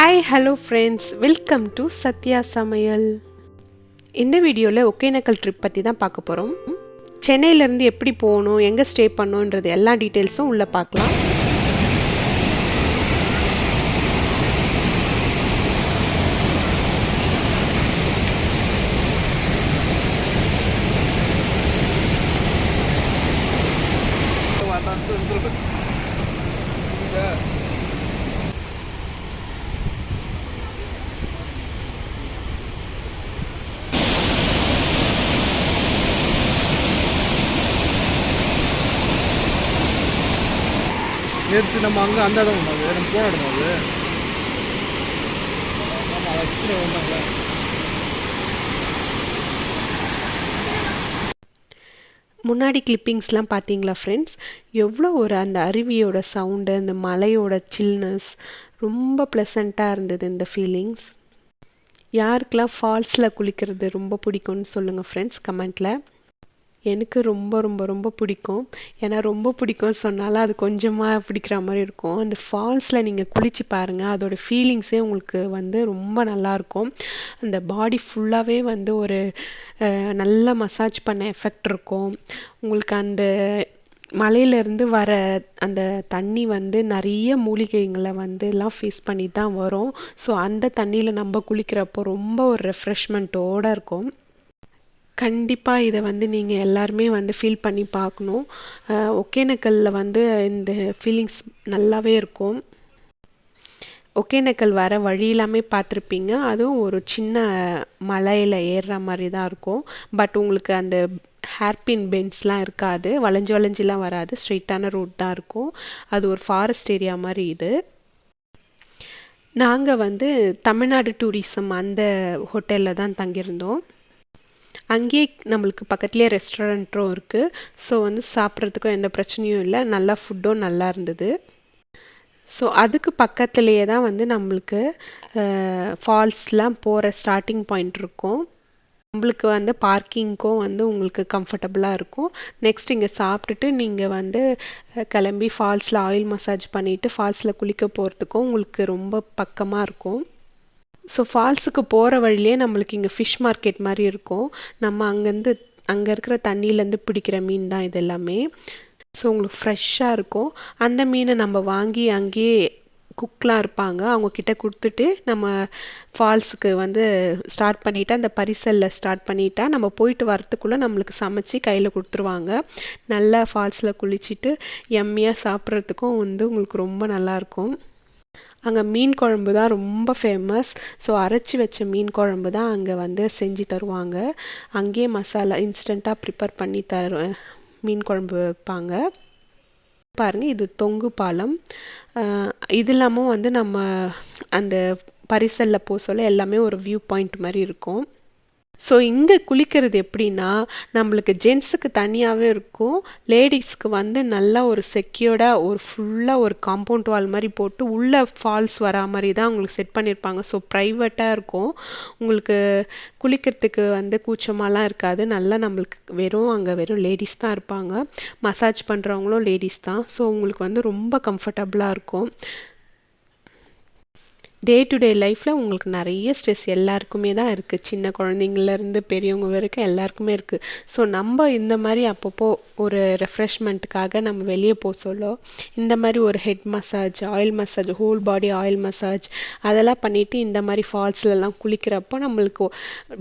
Hi hello friends, welcome to Sathya சமையல். இந்த வீடியோவில் ஒகேனக்கல் ட்ரிப் பற்றி தான் பார்க்க போகிறோம். சென்னையிலேருந்து எப்படி போகணும், எங்கே ஸ்டே பண்ணணுன்றது எல்லா டீட்டெயில்ஸும் உள்ளே பார்க்கலாம். நேற்று நம்ம அங்கே அந்த இடம் வந்தாங்க, நம்ம போன இடம் அது. வந்தாங்க. முன்னாடி கிளிப்பிங்ஸ்லாம் பார்த்தீங்களா ஃப்ரெண்ட்ஸ்? எவ்வளோ ஒரு அந்த அருவியோட சவுண்டு, அந்த மலையோட சில்னஸ் ரொம்ப ப்ளசண்ட்டாக இருந்தது இந்த ஃபீலிங்ஸ். யாருக்கெல்லாம் ஃபால்ஸில் குளிக்கிறது ரொம்ப பிடிக்கும்னு சொல்லுங்கள் ஃப்ரெண்ட்ஸ் கமெண்ட்டில். எனக்கு ரொம்ப ரொம்ப ரொம்ப பிடிக்கும். ஏன்னா ரொம்ப பிடிக்கும்னு சொன்னாலும் அது கொஞ்சமாக பிடிக்கிற மாதிரி இருக்கும். அந்த ஃபால்ஸில் நீங்கள் குளித்து பாருங்கள், அதோடய ஃபீலிங்ஸே உங்களுக்கு வந்து ரொம்ப நல்லாயிருக்கும். அந்த பாடி ஃபுல்லாகவே வந்து ஒரு நல்ல மசாஜ் பண்ண எஃபெக்ட் இருக்கும். உங்களுக்கு அந்த மலையிலேருந்து வர அந்த தண்ணி வந்து நிறைய மூலிகைங்களை வந்து எல்லாம் ஃபேஸ் பண்ணி தான் வரும். ஸோ அந்த தண்ணியில் நம்ம குளிக்கிறப்போ ரொம்ப ஒரு ரெஃப்ரெஷ்மெண்ட்டோடு இருக்கும். கண்டிப்பாக இதை வந்து நீங்கள் எல்லாருமே வந்து ஃபீல் பண்ணி பார்க்கணும். ஒகேனக்கல்லில் வந்து இந்த ஃபீலிங்ஸ் நல்லாவே இருக்கும். ஒகேனக்கல் வர வழி எல்லாமே பார்த்துருப்பீங்க. அதுவும் ஒரு சின்ன மலையில் ஏறுற மாதிரி தான் இருக்கும். பட் உங்களுக்கு அந்த ஹேர்பின் பென்ஸ்லாம் இருக்காது, வளைஞ்சு வளைஞ்சிலாம் வராது, ஸ்ட்ரெயிட்டான ரோட் தான் இருக்கும். அது ஒரு ஃபாரஸ்ட் ஏரியா மாதிரி இது. நாங்கள் வந்து தமிழ்நாடு டூரிசம் அந்த ஹோட்டலில் தான் தங்கியிருந்தோம். அங்கேயே நம்மளுக்கு பக்கத்துலேயே ரெஸ்டாரண்ட்டும் இருக்குது. ஸோ வந்து சாப்பிட்றதுக்கும் எந்த பிரச்சனையும் இல்லை, நல்லா ஃபுட்டும் நல்லா இருந்தது. ஸோ அதுக்கு பக்கத்துலேயே தான் வந்து நம்மளுக்கு ஃபால்ஸ்லாம் போகிற ஸ்டார்டிங் பாயிண்ட் இருக்கும். நம்மளுக்கு வந்து பார்க்கிங்க்கும் வந்து உங்களுக்கு கம்ஃபர்டபுளாக இருக்கும். நெக்ஸ்ட் இங்கே சாப்பிட்டுட்டு நீங்கள் வந்து கிளம்பி ஃபால்ஸில் ஆயில் மசாஜ் பண்ணிவிட்டு ஃபால்ஸில் குளிக்க போகிறதுக்கும் உங்களுக்கு ரொம்ப பக்கமாக இருக்கும். ஸோ ஃபால்ஸுக்கு போகிற வழியிலே நம்மளுக்கு இங்கே ஃபிஷ் மார்க்கெட் மாதிரி இருக்கும். நம்ம அங்கே இருக்கிற தண்ணியிலேருந்து பிடிக்கிற மீன் தான் இது எல்லாமே. ஸோ உங்களுக்கு ஃப்ரெஷ்ஷாக இருக்கும். அந்த மீனை நம்ம வாங்கி அங்கேயே குக்லாம் இருப்பாங்க, அவங்கக்கிட்ட கொடுத்துட்டு நம்ம ஃபால்ஸுக்கு வந்து ஸ்டார்ட் பண்ணிவிட்டு அந்த பரிசலில் ஸ்டார்ட் பண்ணிட்டா நம்ம போயிட்டு வரத்துக்குள்ளே நம்மளுக்கு சமைச்சி கையில் கொடுத்துருவாங்க. நல்லா ஃபால்ஸில் குளிச்சுட்டு எம்மியாக சாப்பிட்றதுக்கும் வந்து உங்களுக்கு ரொம்ப நல்லாயிருக்கும். அங்கே மீன் குழம்பு தான் ரொம்ப ஃபேமஸ். ஸோ அரைச்சி வச்ச மீன் குழம்பு தான் அங்கே வந்து செஞ்சு தருவாங்க. அங்கேயே மசாலா இன்ஸ்டண்ட்டாக ப்ரிப்பேர் பண்ணி மீன் குழம்பு வைப்பாங்க. பாருங்கள், இது தொங்கு பாலம். இது இல்லாமல் வந்து நம்ம அந்த பரிசலில் போக சொல்ல எல்லாமே ஒரு வியூ பாயிண்ட் மாதிரி இருக்கும். ஸோ இங்கே குளிக்கிறது எப்படின்னா, நம்மளுக்கு ஜென்ஸுக்கு தனியாகவே இருக்கும், லேடிஸ்க்கு வந்து நல்லா ஒரு செக்யூர்டாக ஒரு ஃபுல்லாக ஒரு காம்பவுண்ட் வால் மாதிரி போட்டு உள்ளே ஃபால்ஸ் வரா மாதிரி தான் உங்களுக்கு செட் பண்ணியிருப்பாங்க. ஸோ ப்ரைவேட்டாக இருக்கும். உங்களுக்கு குளிக்கிறதுக்கு வந்து கூச்சமாலாம் இருக்காது. நல்லா நம்மளுக்கு அங்கே வெறும் லேடிஸ் தான் இருப்பாங்க. மசாஜ் பண்ணுறவங்களும் லேடிஸ் தான். ஸோ உங்களுக்கு வந்து ரொம்ப கம்ஃபர்டபுளாக இருக்கும். டே டு டே லைஃப்பில் உங்களுக்கு நிறைய ஸ்ட்ரெஸ் எல்லாருக்குமே தான் இருக்குது. சின்ன குழந்தைங்கள்லேருந்து பெரியவங்க வரைக்கும் எல்லாருக்குமே இருக்குது. ஸோ நம்ம இந்த மாதிரி அப்பப்போ ஒரு ரெஃப்ரெஷ்மெண்ட்டுக்காக நம்ம வெளியே போக சொல்ல இந்த மாதிரி ஒரு head massage, oil massage, whole பாடி ஆயில் மசாஜ் அதெல்லாம் பண்ணிவிட்டு இந்த மாதிரி ஃபால்ஸ்லலாம் குளிக்கிறப்போ நம்மளுக்கு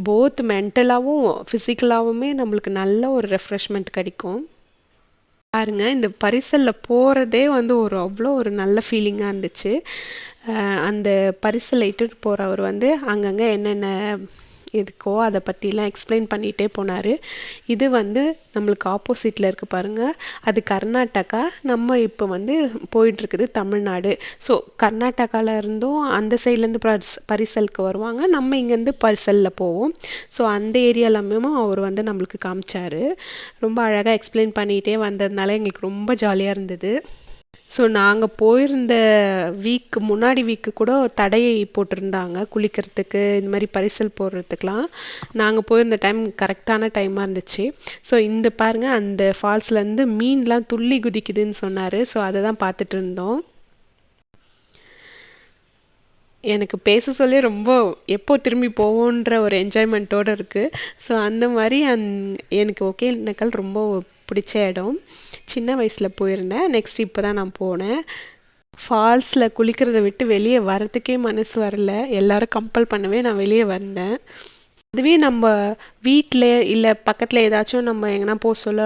போத் மென்டலாகவும் ஃபிசிக்கலாகவுமே நம்மளுக்கு நல்ல ஒரு ரெஃப்ரெஷ்மெண்ட் கிடைக்கும். பாருங்கள், இந்த பரிசலில் போகிறதே வந்து அவ்வளோ ஒரு நல்ல ஃபீலிங்காக இருந்துச்சு. அந்த பரிசலை இட்டுட்டு போகிறவர் வந்து அங்கங்கே என்னென்ன இருக்கோ அதை பற்றிலாம் எக்ஸ்பிளைன் பண்ணிகிட்டே போனார். இது வந்து நம்மளுக்கு ஆப்போசிட்டில் இருக்குது பாருங்கள், அது கர்நாடகா. நம்ம இப்போ வந்து போயிட்டுருக்குது தமிழ்நாடு. ஸோ கர்நாடகாவில் இருந்தும் அந்த சைட்லேருந்து பரிசலுக்கு வருவாங்க, நம்ம இங்கேருந்து பரிசலில் போவோம். ஸோ அந்த ஏரியாலாமே அவர் வந்து நம்மளுக்கு காமிச்சார். ரொம்ப அழகாக எக்ஸ்பிளைன் பண்ணிகிட்டே வந்ததுனால எங்களுக்கு ரொம்ப ஜாலியாக இருந்தது. ஸோ நாங்கள் போயிருந்த முன்னாடி வீக்கு கூட தடை போட்டிருந்தாங்க குளிக்கிறதுக்கு, இந்த மாதிரி பரிசல் போடுறதுக்கெலாம். நாங்கள் போயிருந்த டைம் கரெக்டான டைமாக இருந்துச்சு. ஸோ இந்த பாருங்கள், அந்த ஃபால்ஸ்லேருந்து மீன்லாம் துள்ளி குதிக்குதுன்னு சொன்னார். ஸோ அதை தான் பார்த்துட்டு இருந்தோம். எனக்கு பேச சொல்லி ரொம்ப எப்போ திரும்பி போவோன்ற ஒரு என்ஜாய்மெண்ட்டோடு இருக்குது. ஸோ அந்த மாதிரி எனக்கு ஒகேனக்கல் ரொம்ப பிடிச்ச இடம். சின்ன வயசில் போயிருந்தேன். நெக்ஸ்ட் இப்போ தான் நான் போனேன். ஃபால்ஸில் குளிக்கிறத விட்டு வெளியே வரத்துக்கே மனசு வரல. எல்லோரும் கம்பல் பண்ணவே நான் வெளியே வந்தேன். அதுவே நம்ம வீட்டில் இல்லை பக்கத்தில் ஏதாச்சும் நம்ம எங்கன்னா போக சொல்ல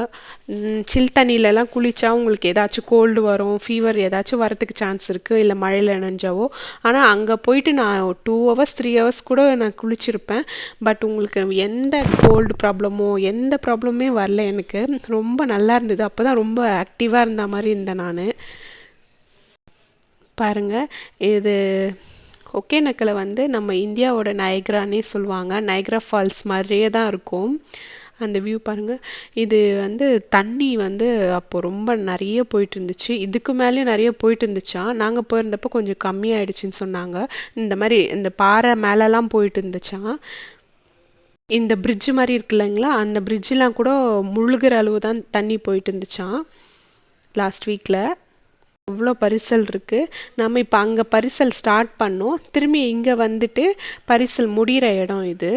சில் தண்ணியிலலாம் குளித்தா உங்களுக்கு ஏதாச்சும் கோல்டு வரும், ஃபீவர் ஏதாச்சும் வரத்துக்கு சான்ஸ் இருக்குது, இல்லை மழையில் நனைஞ்சாவோ. ஆனால் அங்கே போயிட்டு நான் 2 ஹவர்ஸ் 3 ஹவர்ஸ் கூட நான் குளிச்சிருப்பேன். பட் உங்களுக்கு எந்த கோல்டு ப்ராப்ளமோ எந்த ப்ராப்ளமே வரல. எனக்கு ரொம்ப நல்லா இருந்தது. அப்போ தான் ரொம்ப ஆக்டிவாக இருந்த மாதிரி இருந்தேன் நான். பாருங்கள், இது ஒகேனக்கலை வந்து நம்ம இந்தியாவோட நயக்ரானே சொல்லுவாங்க. நயக்ரா ஃபால்ஸ் மாதிரியே தான் இருக்கும் அந்த வியூ. பாருங்கள், இது வந்து தண்ணி வந்து அப்போது ரொம்ப நிறைய போயிட்டு இருந்துச்சு. இதுக்கு மேலேயும் நிறைய போயிட்டு இருந்துச்சா. நாங்கள் போயிருந்தப்போ கொஞ்சம் கம்மியாயிடுச்சுன்னு சொன்னாங்க. இந்த மாதிரி இந்த பாறை மேலெலாம் போயிட்டு இருந்துச்சான். இந்த பிரிட்ஜு மாதிரி இருக்கு இல்லைங்களா, அந்த பிரிட்ஜெலாம் கூட முழுகிற அளவு தான் தண்ணி போயிட்டு இருந்துச்சான் லாஸ்ட் வீக்கில். அவ்வளோ பரிசல் இருக்குது. நம்ம இப்போ அங்கே பரிசல் ஸ்டார்ட் பண்ணோம். திரும்பி இங்கே வந்துட்டு பரிசல் முடிகிற இடம் இது.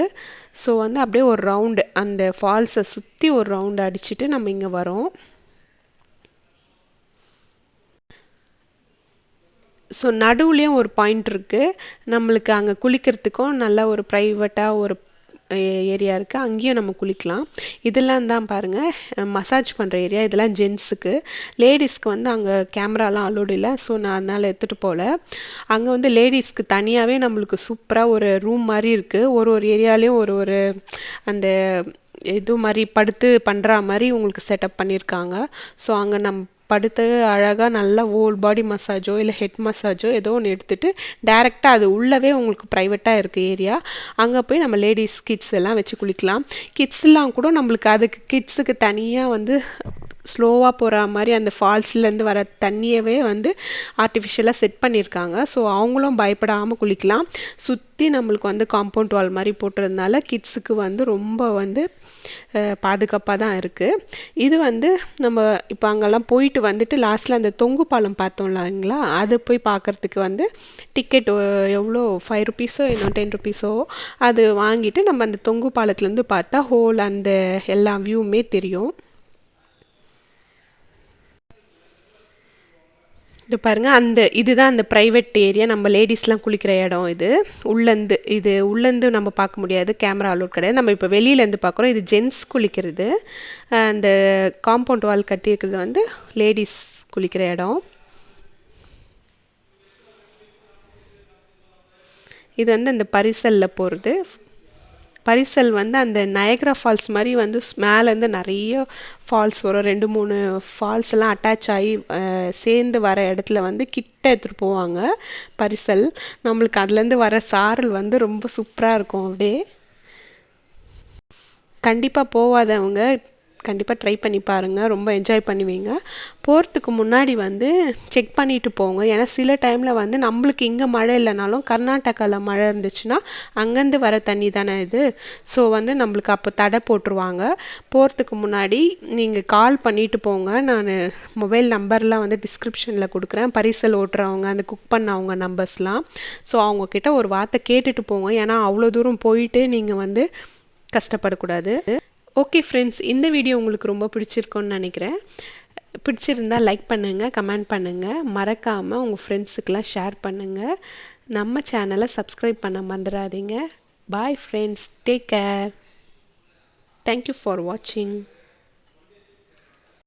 ஸோ வந்து அப்படியே ஒரு ரவுண்டு அந்த ஃபால்ஸை சுற்றி ஒரு ரவுண்டு அடிச்சுட்டு நம்ம இங்கே வரோம். ஸோ நடுவுலேயும் ஒரு பாயிண்ட் இருக்குது. நம்மளுக்கு அங்கே குளிக்கிறதுக்கும் நல்ல ஒரு ப்ரைவேட்டாக ஒரு ஏரியா இருக்குது. அங்கேயும் நம்ம குளிக்கலாம். இதெல்லாம் தான் பாருங்கள் மசாஜ் பண்ணுற ஏரியா. இதெல்லாம் ஜென்ஸுக்கு. லேடிஸ்க்கு வந்து அங்கே கேமராலாம் அலோடு இல்லை. ஸோ நான் அதனால் எடுத்துகிட்டு போகல. அங்கே வந்து லேடிஸ்க்கு தனியாகவே நம்மளுக்கு சூப்பராக ஒரு ரூம் மாதிரி இருக்குது. ஒரு ஏரியாலேயும் ஒரு அந்த இது மாதிரி படுத்து பண்ணுற மாதிரி உங்களுக்கு செட்டப் பண்ணியிருக்காங்க. ஸோ அங்கே நம்ம படுத்து அழகாக நல்லா ஹோல் பாடி மசாஜோ இல்லை ஹெட் மசாஜோ ஏதோ ஒன்று எடுத்துகிட்டு டேரெக்டாக அது உள்ளவே உங்களுக்கு ப்ரைவேட்டாக இருக்குது ஏரியா. அங்கே போய் நம்ம லேடிஸ் கிட்ஸ் எல்லாம் வச்சு குளிக்கலாம். கிட்ஸ்லாம் கூட நம்மளுக்கு அதுக்கு கிட்ஸுக்கு தனியாக வந்து ஸ்லோவாக போகிற மாதிரி அந்த ஃபால்ஸ்லேருந்து வர தண்ணியவே வந்து ஆர்டிஃபிஷியலாக செட் பண்ணியிருக்காங்க. ஸோ அவங்களும் பயப்படாமல் குளிக்கலாம். சுற்றி நம்மளுக்கு வந்து காம்பவுண்ட் வால் மாதிரி போட்டுறதுனால கிட்ஸுக்கு வந்து ரொம்ப வந்து பாதுகாப்பாக தான் இருக்குது. இது வந்து நம்ம இப்போ அங்கெல்லாம் போயிட்டு வந்துட்டு லாஸ்ட்டில் அந்த தொங்கு பாலம் பார்த்தோம் இல்லைங்களா, அது போய் பார்க்குறதுக்கு வந்து டிக்கெட் எவ்வளோ 5 ருபீஸோ இன்னும் 10 ருபீஸோ அது வாங்கிட்டு நம்ம அந்த தொங்கு பாலத்துலேருந்து பார்த்தா ஹோல் அந்த எல்லா வியூவுமே தெரியும். இது பாருங்கள், இதுதான் அந்த ப்ரைவேட் ஏரியா. நம்ம லேடிஸ்லாம் குளிக்கிற இடம். இது உள்ளேருந்து நம்ம பார்க்க முடியாது, கேமரா அலோட் கிடையாது. நம்ம இப்போ வெளியிலேருந்து பார்க்குறோம். இது ஜென்ஸ் குளிக்கிறது. அந்த காம்பவுண்ட் வால் கட்டியிருக்கிறது வந்து லேடிஸ் குளிக்கிற இடம். இது வந்து அந்த பரிசலில் போகிறது. பரிசல் வந்து அந்த நயக்ரா ஃபால்ஸ் மாதிரி வந்து மேலேருந்து நிறைய ஃபால்ஸ் வரும். 2-3 ஃபால்ஸ் எல்லாம் அட்டாச் ஆகி சேர்ந்து வர இடத்துல வந்து கிட்ட எடுத்துகிட்டு போவாங்க பரிசல். நம்மளுக்கு அதுலேருந்து வர சாரல் வந்து ரொம்ப சூப்பராக இருக்கும். அப்படியே கண்டிப்பாக போகாதவங்க கண்டிப்பாக ட்ரை பண்ணி பாருங்கள். ரொம்ப என்ஜாய் பண்ணுவீங்க. போகிறதுக்கு முன்னாடி வந்து செக் பண்ணிவிட்டு போங்க. ஏன்னா சில டைமில் வந்து நம்மளுக்கு இங்கே மழை இல்லைனாலும் கர்நாடகாவில் மழை இருந்துச்சுன்னா அங்கேருந்து வர தண்ணி தானே இது. ஸோ வந்து நம்மளுக்கு அப்போ தடை போட்டுருவாங்க. போகிறதுக்கு முன்னாடி நீங்கள் கால் பண்ணிவிட்டு போங்க. நான் மொபைல் நம்பர்லாம் வந்து டிஸ்கிரிப்ஷனில் கொடுக்குறேன். பரிசல் ஓட்டுறவங்க அந்த குக் பண்ணவங்க நம்பர்ஸ்லாம். ஸோ அவங்கக்கிட்ட ஒரு வார்த்தை கேட்டுட்டு போங்க. ஏன்னா அவ்வளோ தூரம் போயிட்டு நீங்கள் வந்து கஷ்டப்படக்கூடாது. ஓகே ஃப்ரெண்ட்ஸ், இந்த வீடியோ உங்களுக்கு ரொம்ப பிடிச்சிருக்கோன்னு நினைக்கிறேன். பிடிச்சிருந்தா லைக் பண்ணுங்கள், கமெண்ட் பண்ணுங்கள், மறக்காமல் உங்கள் ஃப்ரெண்ட்ஸுக்கெலாம் ஷேர் பண்ணுங்கள். நம்ம சேனலை சப்ஸ்கிரைப் பண்ண மறந்துடாதீங்க. Bye friends, take care. Thank you for வாட்சிங்.